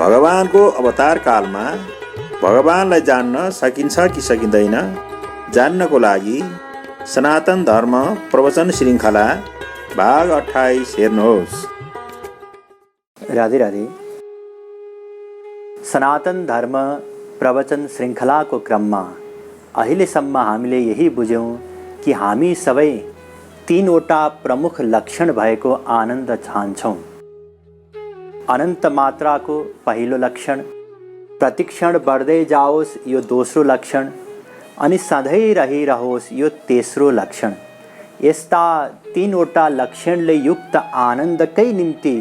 भगवानको अवतार कालमा भगवानलाई जान्न सकिन्छ कि सकिँदैन जान्नको लागि सनातन धर्म प्रवचन श्रृङ्खला भाग 28 हेर्नुहोस्। राधे राधे। सनातन धर्म प्रवचन श्रृङ्खलाको क्रममा अहिलेसम्म हामीले यही बुझ्यौँ कि हामी सबै तीनवटा प्रमुख लक्षण भएको आनन्द चाहन्छौँ। अनन्त मात्राको पहिलो लक्षण, प्रतिक्षण बढ्दै जाओस् यो दोस्रो लक्षण, अनि सधैँ रहिरहोस् यो तेस्रो लक्षण। यस्ता तीनवटा लक्षणले युक्त आनन्दकै निम्ति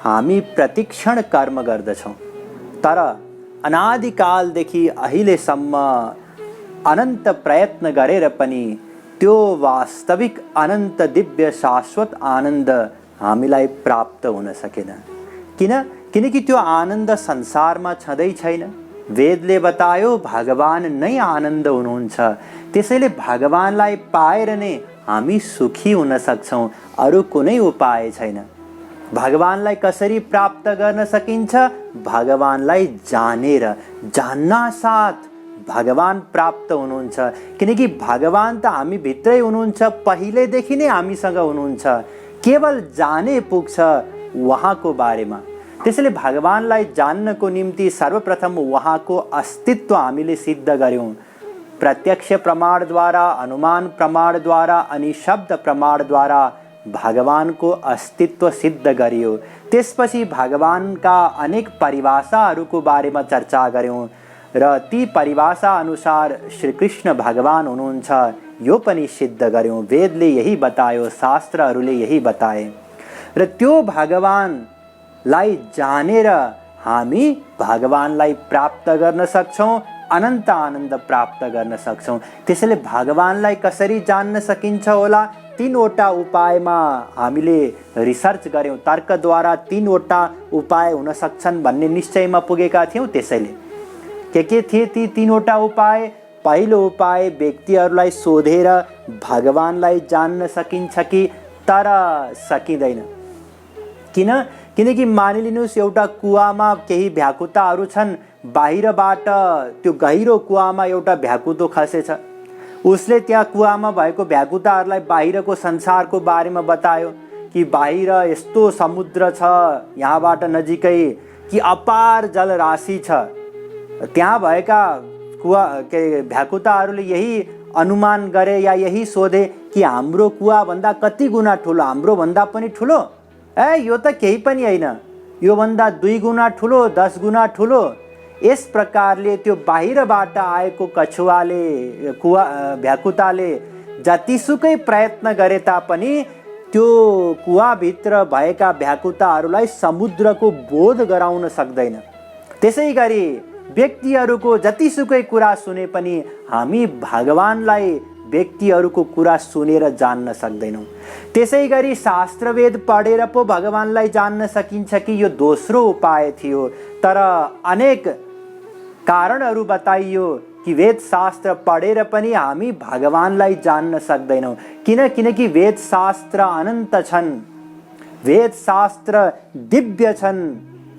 हामी प्रतिक्षण कर्म गर्दछौँ। तर अनादिकालदेखि अहिलेसम्म अनन्त प्रयत्न गरेर पनि त्यो वास्तविक अनन्त दिव्य शाश्वत आनन्द हामीलाई प्राप्त हुन सकेन। किनकि त्यो आनन्द संसारमा छँदै छैन। वेदले बतायो भगवान नै आनन्द हुनुहुन्छ। त्यसैले भगवानलाई पाएर नै हामी सुखी हुन सक्छौँ, अरू कुनै उपाय छैन। भगवानलाई कसरी प्राप्त गर्न सकिन्छ? भगवानलाई जानेर, जान्नासाथ भगवान प्राप्त हुनुहुन्छ। किनकि भगवान त हामी भित्रै हुनुहुन्छ, पहिलेदेखि नै हामीसँग हुनुहुन्छ। केवल जाने पुग्छ उहाँको बारेमा। त्यसैले भगवानलाई जान्नको निम्ति सर्वप्रथम उहाँको अस्तित्व हामीले सिद्ध गर्यौँ। प्रत्यक्ष प्रमाणद्वारा, अनुमान प्रमाणद्वारा अनि शब्द प्रमाणद्वारा भगवानको अस्तित्व सिद्ध गरियो। त्यसपछि भगवानका अनेक परिभाषाहरूको बारेमा चर्चा गर्यौँ र ती परिभाषा अनुसार श्रीकृष्ण भगवान हुनुहुन्छ यो पनि सिद्ध गर्यौँ। वेदले यही बतायो, शास्त्रहरूले यही बताए। र त्यो भगवानलाई जानेर हामी भगवानलाई प्राप्त गर्न सक्छौँ, अनन्त आनन्द प्राप्त गर्न सक्छौँ। त्यसैले भगवानलाई कसरी जान्न सकिन्छ होला? तीनवटा उपायमा हामीले रिसर्च गर्यौँ। तर्कद्वारा तीनवटा उपाय हुन सक्छन् भन्ने निश्चयमा पुगेका थियौँ। त्यसैले के थिए ती तीनवटा उपाय? पहिलो उपाय, व्यक्तिहरूलाई सोधेर भगवानलाई जान्न सकिन्छ कि? तर सकिँदैन। किनकि मानिलिनुहोस् एउटा कुवामा केही भ्याकुताहरू छन्, बाहिरबाट त्यो गहिरो कुवामा एउटा भ्याकुतो खसेछ। उसले त्यहाँ कुवामा भएको भ्याकुताहरूलाई बाहिरको संसारको बारेमा बतायो कि बाहिर यस्तो समुद्र छ, यहाँबाट नजिकै कि अपार जलराशि छ। त्यहाँ भएका भ्याकुताहरूले यही अनुमान गरे या यही सोधे कि हाम्रो कुवाभन्दा कति गुणा ठुलो, हाम्रो भन्दा पनि ठुलो? यो त केही पनि होइन, योभन्दा 2 गुणा ठुलो, 10 गुणा ठुलो। यस प्रकारले त्यो बाहिरबाट आएको कछुवाले, भ्याकुताले जतिसुकै प्रयत्न गरे तापनि त्यो कुवाभित्र भएका भ्याकुताहरूलाई समुद्रको बोध गराउन सक्दैन। त्यसै गरी व्यक्तिहरूको जतिसुकै कुरा सुने पनि हामी भगवानलाई व्यक्तिहरूको कुरा सुनेर जान्न सक्दैनौँ। त्यसै गरी शास्त्रवेद पढेर पो भगवानलाई जान्न सकिन्छ कि? यो दोस्रो उपाय थियो। तर अनेक कारणहरू बताइयो कि वेद शास्त्र पढेर पनि हामी भगवानलाई जान्न सक्दैनौँ। किनकि वेद शास्त्र अनन्त छन्, वेद शास्त्र दिव्य छन्,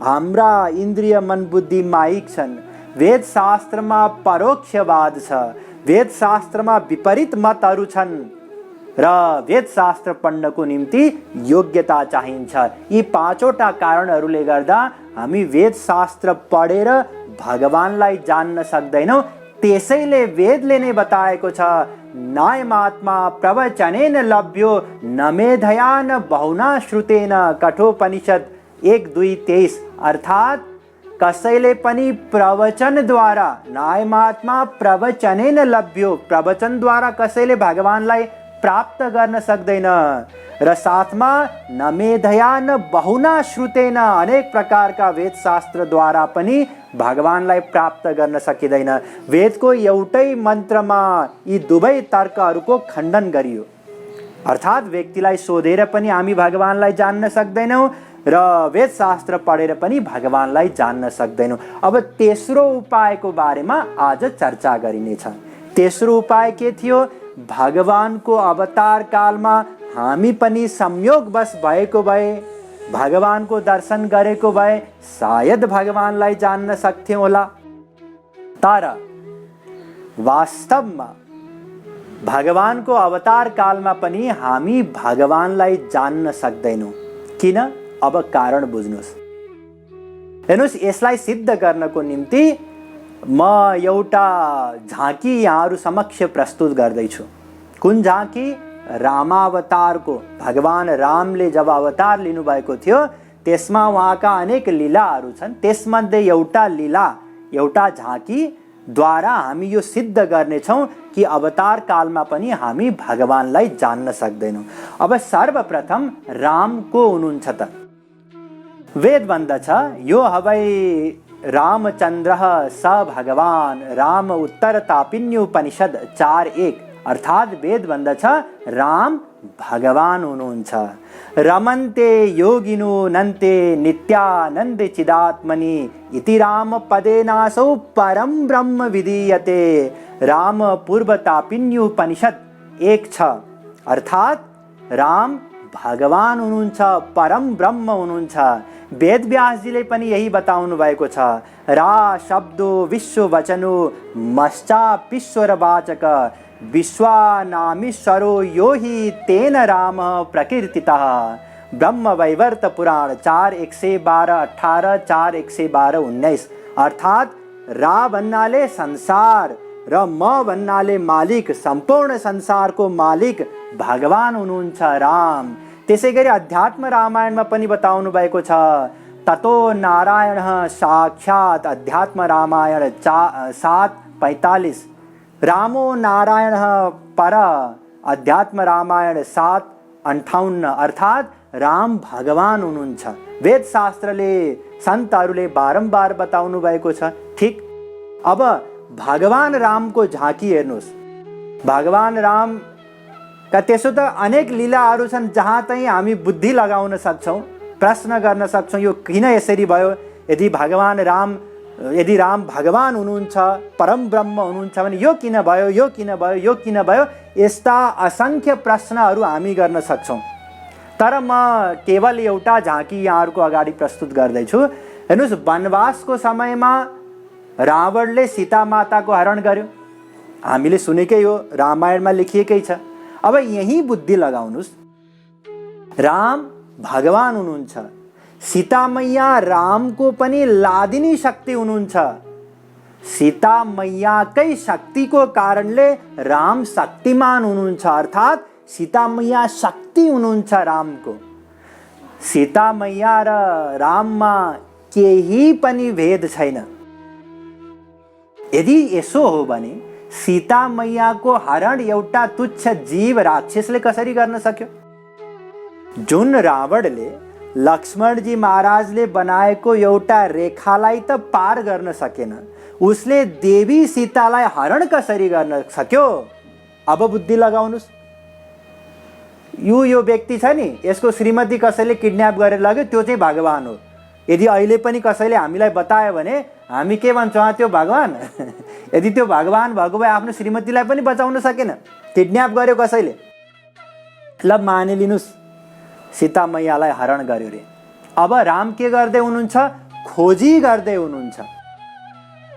हाम्रा इन्द्रिय मन बुद्धि माइक छन्। वेद शास्त्रमा परोक्षवाद छ, वेद शास्त्रमा विपरीत मतहरू छन् र वेद शास्त्र पढ्नको निम्ति योग्यता चाहिन्छ। यी 5वटा कारणहरूले गर्दा हामी वेद शास्त्र पढेर भगवानलाई जान्न सक्दैनौँ। त्यसैले वेदले नै बताएको छ, नायमात्मा प्रवचनेन लभ्यो न मेधया न बहुना श्रुतेन। कठोपनिषद 1:2-23। अर्थात् कसैले पनि प्रवचनद्वारा, नायमात्मा प्रवचनेन लभ्यो, प्रवचनद्वारा कसैले भगवानलाई प्राप्त गर्न सक्दैन। र साथमा न मेधया न बहुना श्रुतेन, अनेक प्रकारका वेद शास्त्रद्वारा पनि भगवानलाई प्राप्त गर्न सकिँदैन। वेदको एउटै मन्त्रमा यी दुवै तर्कहरूको खण्डन गरियो। अर्थात् व्यक्तिलाई सोधेर पनि हामी भगवानलाई जान्न सक्दैनौँ र वेद शास्त्र पढेर पनि भगवानलाई जान्न सक्दैनौँ। अब तेस्रो उपायको बारेमा आज चर्चा गरिनेछ। तेस्रो उपाय के थियो? भगवानको अवतार कालमा हामी पनि संयोगवश भएको भए भगवानको दर्शन गरेको भए सायद भगवानलाई जान्न सक्थ्यौँ होला। तर वास्तवमा भगवानको अवतार कालमा पनि हामी भगवानलाई जान्न सक्दैनौँ। किन? अब कारण बुझ्नुहोस्। हेर्नुहोस्, यसलाई सिद्ध गर्नको निम्ति म एउटा झाँकी यहाँहरू समक्ष प्रस्तुत गर्दैछु। कुन झाँकी? रामावतारको। भगवान रामले जब अवतार लिनुभएको थियो त्यसमा उहाँका अनेक लीलाहरू छन्। त्यसमध्ये एउटा लीला, एउटा झाँकी द्वारा हामी यो सिद्ध गर्नेछौँ कि अवतार कालमा पनि हामी भगवानलाई जान्न सक्दैनौँ। अब सर्वप्रथम राम को हुनुहुन्छ त? वेद भन्दछ यो हवै रामचन्द्र स भगवान राम उत्तर तापिन्युपनिषद 4:1। अर्थात् वेद भन्दछ राम भगवान हुनुहुन्छ। रमन्ते योगिनो नन्ते नित्यानन्द चिदात्मनि इति राम पदेनासौ परम ब्रह्म विधीयते। राम पूर्वतापिन्युपनिषद 1:6। अर्थात् राम भगवान हुनुहुन्छ, परम ब्रह्म हुनुहुन्छ। वेद व्यासजीले पनि यही बताउनु भएको छ। रा शब्दो विश्व वचनो मश्चापीश्वरवाचक विश्वानामीश्वरो यो हि तेन राम प्रकीर्तितः। ब्रह्म वैवर्त पुराण 4:112, 18, 4:112, 19। अर्थात् रा भन्नाले संसार र म भन्नाले मालिक, सम्पूर्ण संसारको मालिक भगवान हुनुहुन्छ राम। त्यसै गरी अध्यात्म रामायणमा पनि बताउनु भएको छ। ततो नारायण साक्षात्। अध्यात्म रामायण 7:45। रामो नारायण पर। अध्यात्म रामायण 7:58। अर्थात् राम भगवान हुनुहुन्छ। वेद शास्त्रले, सन्तहरूले बारम्बार बताउनु भएको छ। ठिक। अब भगवान रामको झाँकी हेर्नुहोस्। भगवान राम का त्यसो त अनेक लीलाहरू छन् जहाँ चाहिँ हामी बुद्धि लगाउन सक्छौँ, प्रश्न गर्न सक्छौँ यो किन यसरी भयो। यदि राम भगवान हुनुहुन्छ, परम ब्रह्म हुनुहुन्छ भने यो किन भयो, यो किन भयो, यो किन भयो, यस्ता असङ्ख्य प्रश्नहरू हामी गर्न सक्छौँ। तर म केवल एउटा झाँकी यहाँहरूको अगाडि प्रस्तुत गर्दैछु। हेर्नुहोस्, वनवासको समयमा रावणले सीता माताको हरण गर्यो। हामीले सुनेकै हो, रामायणमा लेखिएकै छ। अब यही बुद्धि लगाउनुहोस्। राम भगवान हुनुहुन्छ, सीता मैया रामको पनि लादिनी शक्ति हुनुहुन्छ। सीता मैयाकै शक्तिको कारणले राम शक्तिमान हुनुहुन्छ। अर्थात् सीता मैया शक्ति हुनुहुन्छ रामको। सीता मैया र राममा केही पनि भेद छैन। यदि यसो हो भने सीता मैयाको हरण एउटा तुच्छ जीव राक्षसले कसरी गर्न सक्यो? जुन रावणले लक्ष्मणजी महाराजले बनाएको एउटा रेखालाई त पार गर्न सकेन, उसले देवी सीतालाई हरण कसरी गर्न सक्यो? अब बुद्धि लगाउनुस्। यो व्यक्ति छ नि, यसको श्रीमती कसैले किडन्याप गरेर लग्यो, त्यो चाहिँ भगवान हो। यदि अहिले पनि कसैले हामीलाई बतायो भने हामी के भन्छौँ? त्यो भगवान। यदि त्यो भगवान भएको भए आफ्नो श्रीमतीलाई पनि बचाउन सकेन, किडन्याप गर्यो कसैले। ल मानिलिनुस् सीता मैयालाई हरण गर्यो रे। अब राम के गर्दै हुनुहुन्छ? खोजी गर्दै हुनुहुन्छ।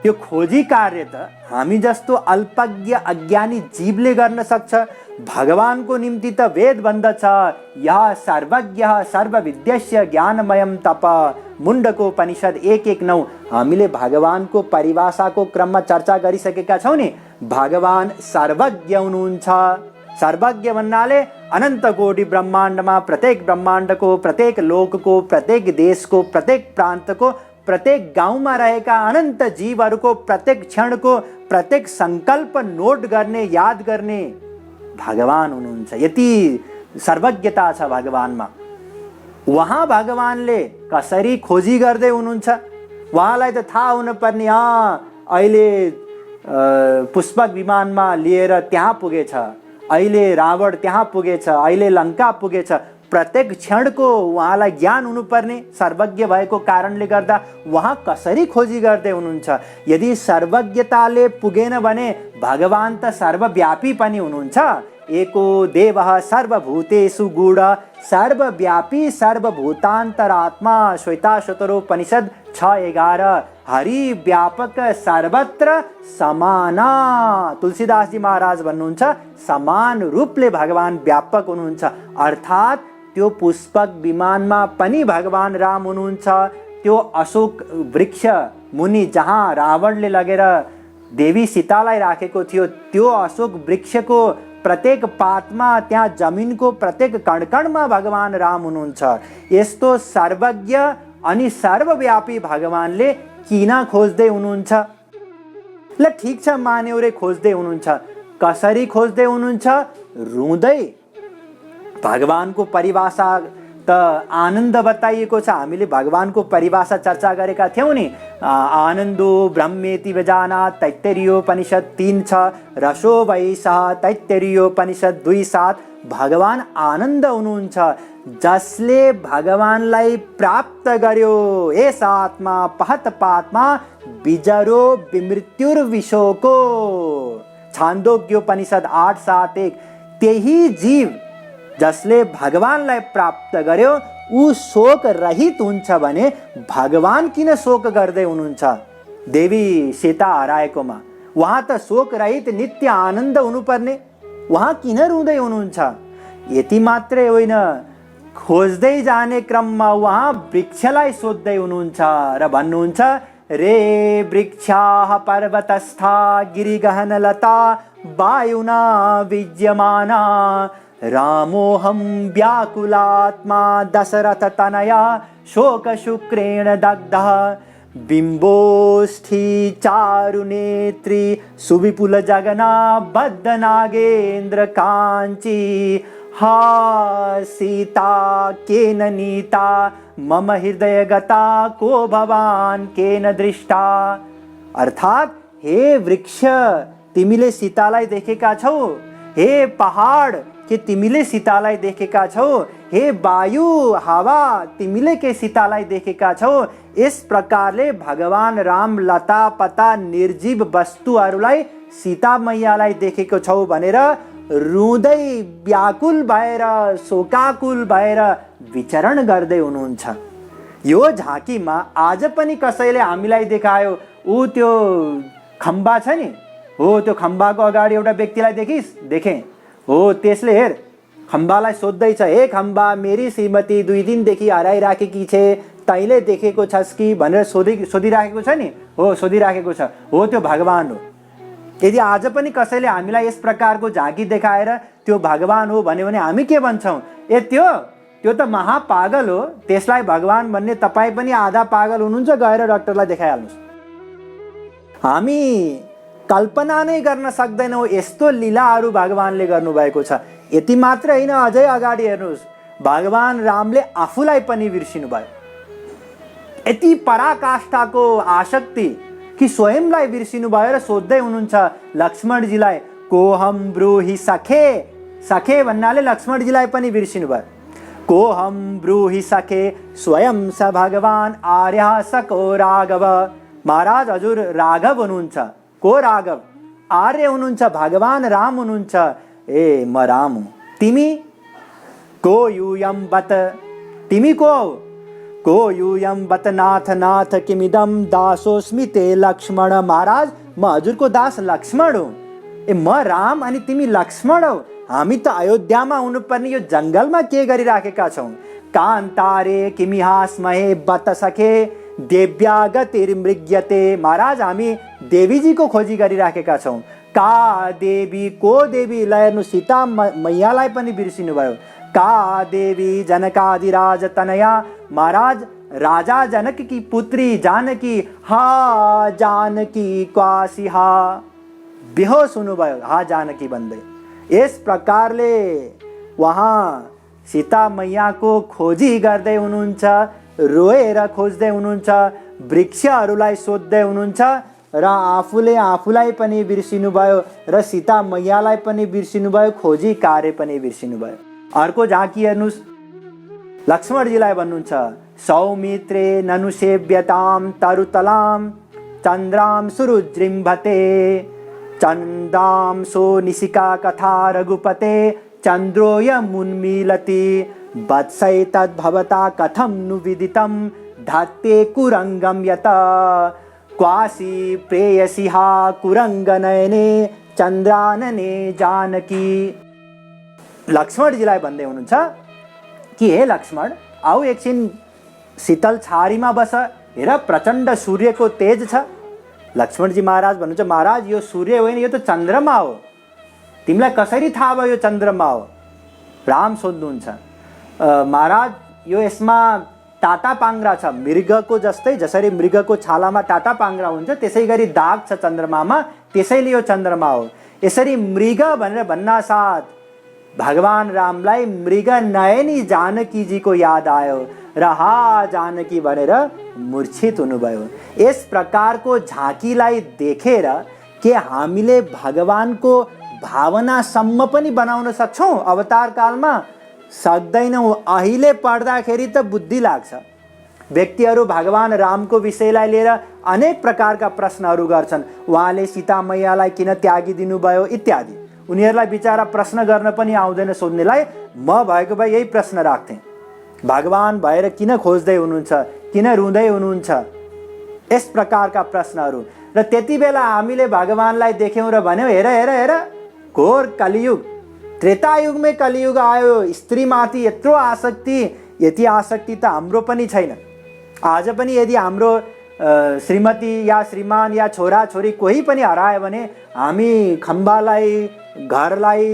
त्यो खोजी कार्य त हामी जस्तो अल्पज्ञ अज्ञानी जीवले गर्न सक्छ। भगवानको निम्ति त वेद भन्दछ यः सर्वज्ञः सर्वविद्यस्य ज्ञानमयं तप। मुण्डकोपनिषद 1:1-9। हामीले भगवानको परिभाषाको क्रममा चर्चा गरिसकेका छौँ नि। भगवान सर्वज्ञ हुनुहुन्छ। सर्वज्ञ भन्नाले अनन्त कोटि ब्रह्माण्डमा प्रत्येक ब्रह्माण्डको, प्रत्येक लोकको, प्रत्येक देशको, प्रत्येक प्रान्तको, प्रत्येक गाउँमा रहेका अनन्त जीवहरूको प्रत्येक क्षणको प्रत्येक सङ्कल्प नोट गर्ने, याद गर्ने भगवान हुनुहुन्छ। यति सर्वज्ञता छ भगवानमा। उहाँ भगवानले कसरी खोजी गर्दै हुनुहुन्छ? उहाँलाई त थाहा हुनुपर्ने, अहिले पुष्पक विमानमा लिएर त्यहाँ पुगेछ, अहिले रावण त्यहाँ पुगेछ, अहिले लङ्का पुगेछ। प्रत्येक क्षणको उहाँलाई ज्ञान हुनुपर्ने सर्वज्ञ भएको कारणले गर्दा उहाँ कसरी खोजी गर्दै हुनुहुन्छ? यदि सर्वज्ञताले पुगेन भने भगवान त सर्वव्यापी पनि हुनुहुन्छ। एको देवः सर्वभूतेषु गूढ सर्वव्यापी सर्वभूतान्तरात्मा श्वेताश्वतरोपनिषद 6:11। हरि व्यापक सर्वत्र समाना। तुलसीदास जी महाराज भन्नुहुन्छ समान रूपले भगवान व्यापक हुनुहुन्छ, अर्थात् त्यो पुष्पक विमानमा पनि भगवान राम हुनुहुन्छ। त्यो अशोक वृक्ष मुनि जहाँ रावणले लगेर देवी सीतालाई राखेको थियो, त्यो अशोक वृक्षको प्रत्येक पातमा, त्यहाँ जमिनको प्रत्येक कणकणमा भगवान राम हुनुहुन्छ। यस्तो सर्वज्ञ अनि सर्वव्यापी भगवानले किन खोज्दै हुनुहुन्छ? ल ठिक छ, मान्यौ रे खोज्दै हुनुहुन्छ। कसरी खोज्दै हुनुहुन्छ? रुँदै। भगवानको परिभाषा त आनन्द बताइएको छ। हामीले भगवानको परिभाषा चर्चा गरेका थियौँ नि। आनन्दो ब्रह्मेति विजानात् तैत्तिरीयोपनिषद 3:6, रसो वै सः तैत्तिरीयोपनिषद 2:7। भगवान आनन्द हुनुहुन्छ। जसले भगवानलाई प्राप्त गर्यो, एष आत्मा पहत पात्मा बिजरो विमृत्युर्विशोको, छान्दोग्योपनिषद 8:7-1। त्यही जीव जसले भगवानलाई प्राप्त गर्यो ऊ शोक रहित हुन्छ भने भगवान किन शोक गर्दै हुनुहुन्छ? देवी सीता हराएकोमा उहाँ त शोक रहित नित्य आनन्द हुनुपर्ने, उहाँ किन रुँदै हुनुहुन्छ? यति मात्रै होइन, खोज्दै जाने क्रममा उहाँ वृक्षलाई सोध्दै हुनुहुन्छ र भन्नुहुन्छ रे वृक्षाः पर्वतस्था गिरिगहनलता वायुना विज्यमाना रामोऽहं व्याकुलात्मा दशरथ तनया शोकशुक्रेण दग्धः बिम्बोष्ठी चारुनेत्री सुविपुल जगना बद्धनागेन्द्र कांची हा सीता केन नीता मम हृदय गता को भवान केन दृष्टा। अर्थात हे वृक्ष तिमीले सीतालाई देखेका छौ, हे पहाड के तिमीले सीतालाई देखेका छौ, हे वायु हावा तिमीले के सीतालाई देखेका छौ। यस प्रकारले भगवान राम लता पता निर्जीव वस्तुहरूलाई सीता मैयालाई देखेको छौ भनेर रुँदै व्याकुल भएर शोकाकुल भएर विचरण गर्दै हुनुहुन्छ। यो झाँकीमा आज पनि कसैले हामीलाई देखायो, ऊ त्यो खम्बा छ नि, हो त्यो खम्बाको अगाडि एउटा व्यक्तिलाई देखिस्? देखेँ। हो त्यसले हेर खम्बालाई सोध्दैछ, हे खम्बा मेरी श्रीमती 2 दिनदेखि हराइराखेकी छे, तैँले देखेको छस् कि भनेर सोधिराखेको छ नि। हो सोधिराखेको छ, हो त्यो भगवान हो। यदि आज पनि कसैले हामीलाई यस प्रकारको झाँकी देखाएर त्यो भगवान हो भन्यो भने हामी के भन्छौँ? ए त्यो त महापागल हो, त्यसलाई भगवान भन्ने तपाईँ पनि आधा पागल हुनुहुन्छ, गएर डाक्टरलाई देखाइहाल्नुहोस्। हामी कल्पना नै गर्न सक्दैनौँ यस्तो लीलाहरू भगवानले गर्नुभएको छ। यति मात्र होइन, अझै अगाडि हेर्नुहोस्, भगवान रामले आफूलाई पनि बिर्सिनु भयो। यति पराकाष्ठाको आसक्ति कि स्वयंलाई बिर्सिनु भयो र सोध्दै हुनुहुन्छ लक्ष्मणजीलाई, कोहम ब्रूहि सखे। सखे भन्नाले लक्ष्मणजीलाई पनि बिर्सिनु भयो। कोहम ब्रूहि सखे स्वयं स भगवान आर्यः सको राघव। महाराज हजुर राघव हुनुहुन्छ। को राघव? आर्य हुनुहुन्छ, भगवान राम हुनुहुन्छ। ए म राम हुँ। तिमी को यूयम बत, तिमी को यूयम बत नाथ नाथ किमिदम दासोस्मि ते लक्ष्मण। महाराज म हजुरको दास लक्ष्मण हुँ। ए म राम अनि तिमी लक्ष्मण हौ। हामी त अयोध्यामा हुनुपर्ने यो जङ्गलमा के गरिराखेका छौँ? कान्तारे किमिहास्महे बत सखे देव्यागतिर्मृग्यते। महाराज हामी देवीजीको खोजी गरिराखेका छौँ। का देवी, को देवी? ल सीता मैयालाई पनि बिर्सिनु भयो। का देवी जनकादिराज तनया। महाराज राजा जनक की पुत्री जानकी, हा जानकी क्वासी हा, बेहोस हुनुभयो हा जानकी भन्दै। यस प्रकारले उहाँ सीता मैयाको खोजी गर्दै हुनुहुन्छ, रोएर खोज्दै हुनुहुन्छ, वृक्षहरूलाई सोध्दै हुनुहुन्छ र आफूले आफूलाई पनि बिर्सिनु भयो र सीता मैयालाई पनि बिर्सिनु भयो, खोजी कार्य पनि बिर्सिनु भयो। अर्को झाँकी हेर्नुहोस्, लक्ष्मणजीलाई भन्नुहुन्छ सौमित्रे ननु सेव्यताम तरुतलाम चन्द्राम सुरुज्रिम्भते। चन्दांसो निशिका कथा रघुपते चन्द्रोऽयमुन्मीलति वत्सैतद्भवता कथं नु विदितं धत्ते कुरंगम यत क्वासी प्रेयसिहा कुरंगनयने चन्द्रानने जानकी। लक्ष्मणजीलाई भन्दै हुनुहुन्छ कि हे लक्ष्मण, आऊ एकछिन शीतल छारीमा बस, हेर प्रचण्ड सूर्यको तेज छ। लक्ष्मणजी महाराज भन्नुहुन्छ, महाराज यो सूर्य होइन, यो त चन्द्रमा हो, तिमीलाई कसरी थाहा भयो यो चन्द्रमा हो? राम सोध्नुहुन्छ, महाराज यो यसमा टाटा पाङ्ग्रा छ, मृगको जस्तै, जसरी मृगको छालामा टाटा पाङ्ग्रा हुन्छ त्यसै गरी दाग छ चन्द्रमामा, त्यसैले यो चन्द्रमा हो। यसरी मृग भनेर भन्नासाथ भगवान रामलाई मृग नयनी जानकीजीको याद आयो र हा जानकी भनेर मूर्छित हुनुभयो। यस प्रकारको झाँकीलाई देखेर के हामीले भगवानको भावनासम्म पनि बनाउन सक्छौँ? अवतार कालमा सक्दैनौँ। अहिले पढ्दाखेरि त बुद्धि लाग्छ। व्यक्तिहरू भगवान रामको विषयलाई लिएर अनेक प्रकारका प्रश्नहरू गर्छन्। उहाँले सीता मैयालाई किन त्यागिदिनु भयो इत्यादि। उनीहरूलाई बिचारा प्रश्न गर्न पनि आउँदैन सोध्नेलाई। म भएको भए यही प्रश्न राख्थेँ, भगवान भएर किन खोज्दै हुनुहुन्छ, किन रुँदै हुनुहुन्छ, यस प्रकारका प्रश्नहरू। र त्यति बेला हामीले भगवानलाई देख्यौँ र भन्यौँ, हेर हेर हेर घोर कलियुग, त्रेतायुगमै कलियुग आयो, स्त्रीमाथि यत्रो आसक्ति, यति आसक्ति त हाम्रो पनि छैन। आज पनि यदि हाम्रो श्रीमती या श्रीमान या छोरा छोरी कोही पनि हरायो भने हामी खम्बालाई, घरलाई,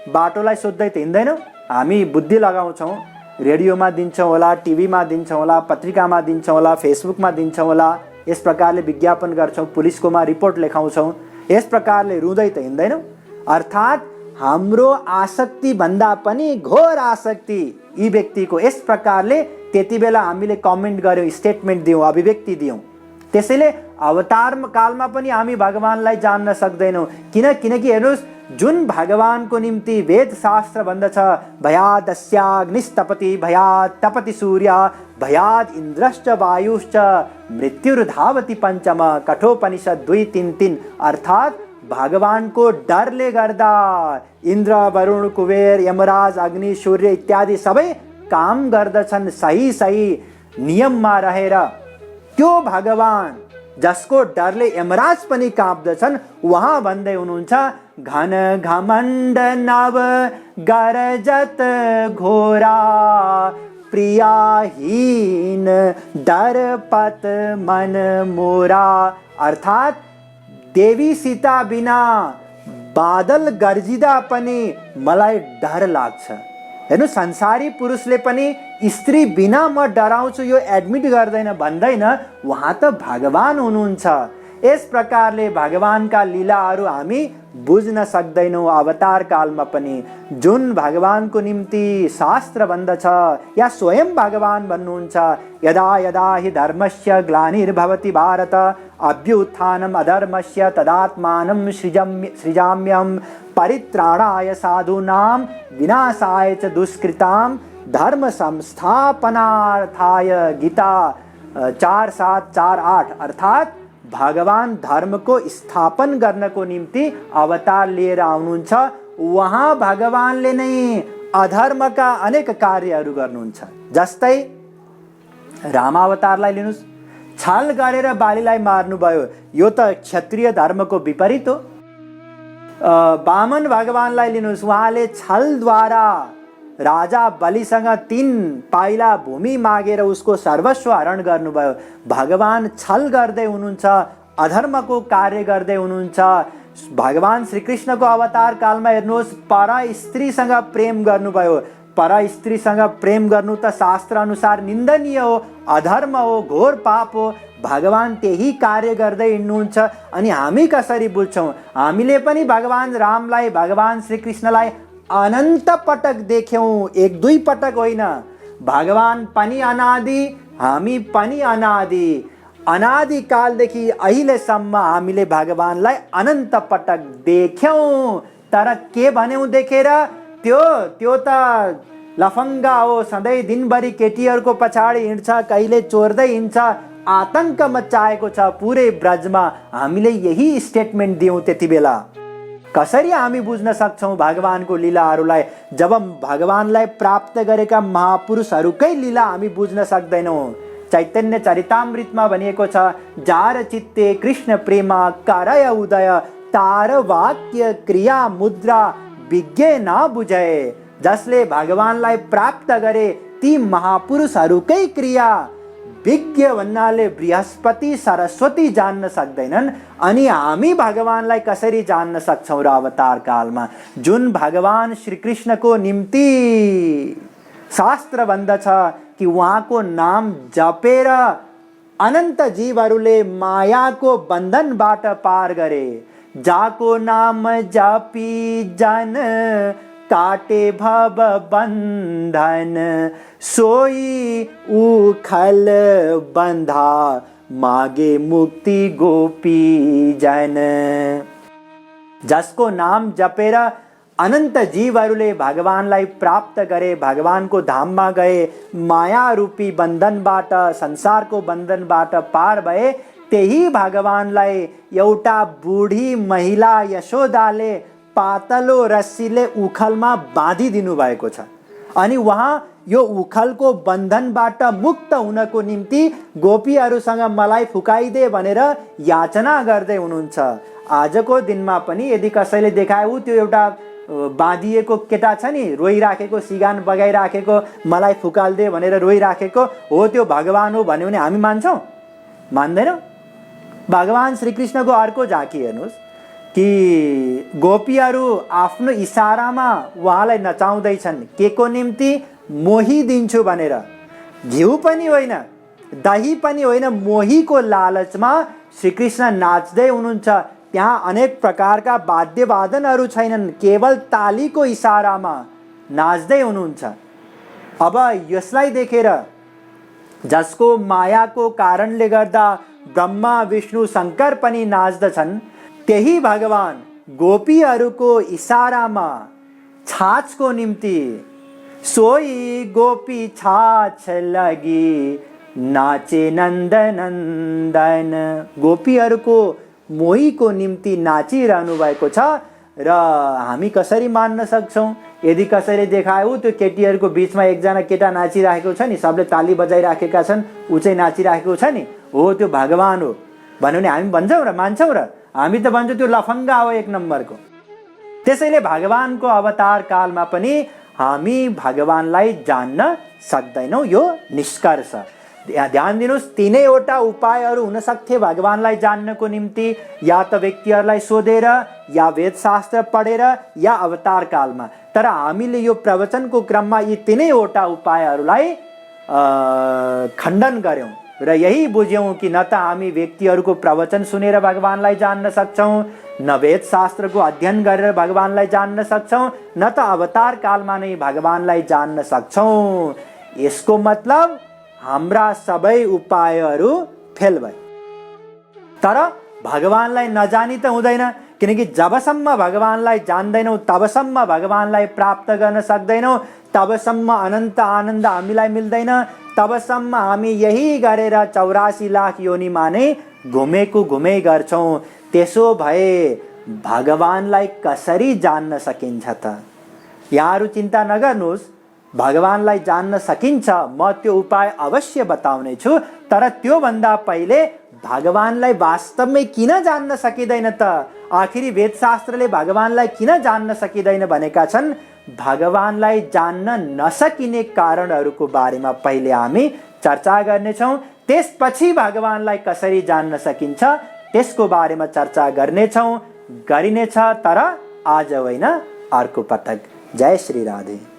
बाटोलाई सोध्दै त हिँड्दैनौँ। हामी बुद्धि लगाउँछौँ, रेडियोमा दिन्छौँ होला, टिभीमा दिन्छौँ होला, पत्रिकामा दिन्छौँ होला, फेसबुकमा दिन्छौँ होला, यस प्रकारले विज्ञापन गर्छौँ, पुलिसकोमा रिपोर्ट लेखाउँछौँ, यस प्रकारले रुँदै त हिँड्दैनौँ। अर्थात् हाम्रो आसक्ति भन्दा पनि घोर आसक्ति यी व्यक्तिको। यस प्रकारले त्यति बेला हामीले कमेन्ट गर्यौँ, स्टेटमेन्ट दियौँ, अभिव्यक्ति दियौँ। त्यसैले अवतार कालमा पनि हामी भगवानलाई जान्न सक्दैनौँ। किनकि हेर्नुहोस्, जुन भगवानको निम्ति वेद शास्त्र भन्दछ भयादस्याग्निस्तपति भयात् तपति सूर्य भयात् इन्द्रश्च वायुश्च मृत्युर्धावति पञ्चम, कठोपनिषद 2:3-3। अर्थात् भगवानको डरले गर्दा इन्द्र, वरुण, कुबेर, यमराज, अग्नि, सूर्य इत्यादि सबै काम गर्दछन् सही नियममा रहेर। त्यो भगवान जसको डरले यमराज पनि काँप्दछन्, उहाँ भन्दै हुनुहुन्छ घन घमण्ड नव गरजत घोरा प्रियाहीन डरपत मन मोरा। अर्थात् देवी सीता बिना बादल गर्जिदा पनि मलाई डर लाग्छ। हेर्नु, संसारी पुरुषले पनि स्त्री बिना म डराउँछु यो एडमिट गर्दैन, भन्दैन। उहाँ त भगवान हुनुहुन्छ। यस प्रकारले भगवानका लीलाहरू हामी बुझ्न सक्दैनौँ अवतार कालमा पनि। जुन भगवानको निम्ति शास्त्र भन्दछ या स्वयं भगवान भन्नुहुन्छ, यदा यदा हि धर्मस्य ग्लानिर्भवति भारत अभ्युत्थानम् अधर्मस्य तदात्मानं सृजाम्यहं परित्राणाय साधूनां विनाशाय च दुष्कृतां धर्म संस्थापनार्थाय। गीता 4:7-4:8। अर्थात् भगवान धर्मको स्थापन गर्नको निम्ति अवतार लिएर आउनुहुन्छ। उहाँ भगवानले नै अधर्मका अनेक कार्यहरू गर्नुहुन्छ। जस्तै रामावतारलाई लिनुस्, छल गरेर बालीलाई मार्नुभयो, यो त क्षत्रिय धर्मको विपरीत हो। वामन भगवानलाई लिनुस्, उहाँले छलद्वारा राजा बलिसँग 3 पाइला भूमि मागेर उसको सर्वस्व हरण गर्नुभयो। भगवान छल गर्दै हुनुहुन्छ, अधर्मको कार्य गर्दै हुनुहुन्छ। भगवान श्रीकृष्णको अवतार कालमा हेर्नुहोस्, परा स्त्रीसँग प्रेम गर्नुभयो। परा स्त्रीसँग प्रेम गर्नु त शास्त्र अनुसार निन्दनीय हो, अधर्म हो, घोर पाप हो। भगवान त्यही कार्य गर्दै हिँड्नुहुन्छ। अनि हामी कसरी बुझ्छौँ? हामीले पनि भगवान रामलाई, भगवान श्रीकृष्णलाई अनन्त पटक देख्यौँ, 1-2 पटक होइन। भगवान पनि अनादि, हामी पनि अनादि। अनादिकालदेखि अहिलेसम्म हामीले भगवानलाई अनन्त पटक देख्यौँ। तर के भन्यौँ देखेर? त्यो त लफङ्गा हो, सधैँ दिनभरि केटीहरूको पछाडि हिँड्छ, कहिले चोर्दै हिँड्छ, आतङ्क मचाएको छ पुरै ब्रजमा। हामीले यही स्टेटमेन्ट दियौँ त्यति बेला। कसरी हामी बुझ्न सक्छौँ भगवानको लीलाहरूलाई जब भगवानलाई प्राप्त गरेका महापुरुषहरूकै लीला हामी बुझ्न सक्दैनौँ। चैतन्य चरितामृतमा भनिएको छ, जार चित्ते कृष्ण प्रेमा करय उदय तार वाक्य क्रिया मुद्रा विज्ञ न बुझे। जसले भगवानलाई प्राप्त गरे ती महापुरुषहरूकै क्रिया विज्ञ भन्नाले बृहस्पति सरस्वती जान्न सक्दैनन्। अनि हामी भगवानलाई कसरी जान्न सक्छौँ र अवतार कालमा? जुन भगवान श्री कृष्णको निम्ति शास्त्र भन्दछ कि उहाँको नाम जपेर अनन्त जीवहरूले मायाको बन्धनबाट पार गरे। जाको नाम जपी जन काटे भव बंधन सोई उखल बंधा मागे मुक्ति गोपी जन। जसको नाम जपेर अनन्त जीवहरूले भगवानलाई प्राप्त गरे, भगवानको धाममा गए, माया रूपी बन्धनबाट संसारको बन्धनबाट पार भए, त्यही भगवानलाई एउटा बुढी महिला यशोदाले पातलो रस्सीले उखलमा बाँधिदिनु भएको छ। अनि उहाँ यो उखलको बन्धनबाट मुक्त हुनको निम्ति गोपीहरूसँग मलाई फुकाइदे भनेर याचना गर्दै हुनुहुन्छ। आजको दिनमा पनि यदि कसैले देखाए त्यो एउटा बाँधिएको केटा छ नि, रोइराखेको, सिगान बगाइराखेको, मलाई फुकाल्दे भनेर रोइराखेको हो, त्यो भगवान हो भन्यो भने हामी मान्छौँ? मान्दैनौँ। भगवान श्रीकृष्णको अर्को झाँकी हेर्नुहोस् कि गोपीहरू आफ्नो इसारामा उहाँलाई नचाउँदैछन्। के को निम्ति? मोही दिन्छु भनेर। घिउ पनि होइन, दही पनि होइन, मोहीको लालचमा श्रीकृष्ण नाच्दै हुनुहुन्छ। त्यहाँ अनेक प्रकारका वाद्यवादनहरू छैनन्, केवल तालीको इसारामा नाच्दै हुनुहुन्छ। अब यसलाई देखेर जसको मायाको कारणले गर्दा ब्रह्मा विष्णु शङ्कर पनि नाच्दछन्, त्यही भगवान गोपीहरूको इसारामा छाछको निम्ति सोई गोपी छाछ लगी नाचे नन्द नन्दन, गोपीहरूको मोहीको निम्ति नाचिरहनु भएको छ। र हामी कसरी मान्न सक्छौँ? यदि कसैले देखायो त्यो केटीहरूको बिचमा एकजना केटा नाचिराखेको छ नि, सबले ताली बजाइराखेका छन्, ऊ चाहिँ नाचिराखेको छ नि, हो त्यो भगवान हो भन्यो भने हामी भन्छौँ र मान्छौँ र? हामी त भन्छौँ त्यो लफङ्गा हो एक नम्बरको। त्यसैले भगवानको अवतार कालमा पनि हामी भगवानलाई जान्न सक्दैनौँ, यो निष्कर्ष। ध्यान दिनुहोस्, तीनैवटा उपायहरू हुन सक्थे भगवानलाई जान्नको निम्ति, या त व्यक्तिहरूलाई सोधेर, या वेदशास्त्र पढेर, या अवतार कालमा। तर हामीले यो प्रवचनको क्रममा यी तीनैवटा उपायहरूलाई खण्डन गर्यौँ र यही बुझ्यौँ कि न त हामी व्यक्तिहरूको प्रवचन सुनेर भगवानलाई जान्न सक्छौँ, न वेदशास्त्रको अध्ययन गरेर भगवानलाई जान्न सक्छौँ, न त अवतार कालमा नै भगवानलाई जान्न सक्छौँ। यसको मतलब हाम्रा सबै उपायहरू फेल भए। तर भगवानलाई नजानी त हुँदैन, किनकि जबसम्म भगवानलाई जान्दैनौँ तबसम्म भगवानलाई प्राप्त गर्न सक्दैनौँ, तबसम्म अनन्त आनन्द हामीलाई मिल्दैन, तबसम्म हामी यही गरेर 84 लाख योनिमा नै घुमै गर्छौँ। त्यसो भए भगवानलाई कसरी जान्न सकिन्छ त? यहाँहरू चिन्ता नगर्नुहोस्, भगवानलाई जान्न सकिन्छ, म त्यो उपाय अवश्य बताउने छु। तर त्योभन्दा पहिले भगवानलाई वास्तवमै किन जान्न सकिँदैन त? आखिरी वेदशास्त्रले भगवानलाई किन जान्न सकिँदैन भनेका छन्? भगवानलाई जान्न नसकिने कारणहरूको बारेमा पहिले हामी चर्चा गर्नेछौँ। त्यसपछि भगवानलाई कसरी जान्न सकिन्छ त्यसको बारेमा चर्चा गर्नेछौँ, गरिनेछ, तर आज होइन अर्को पटक। जय श्री राधे।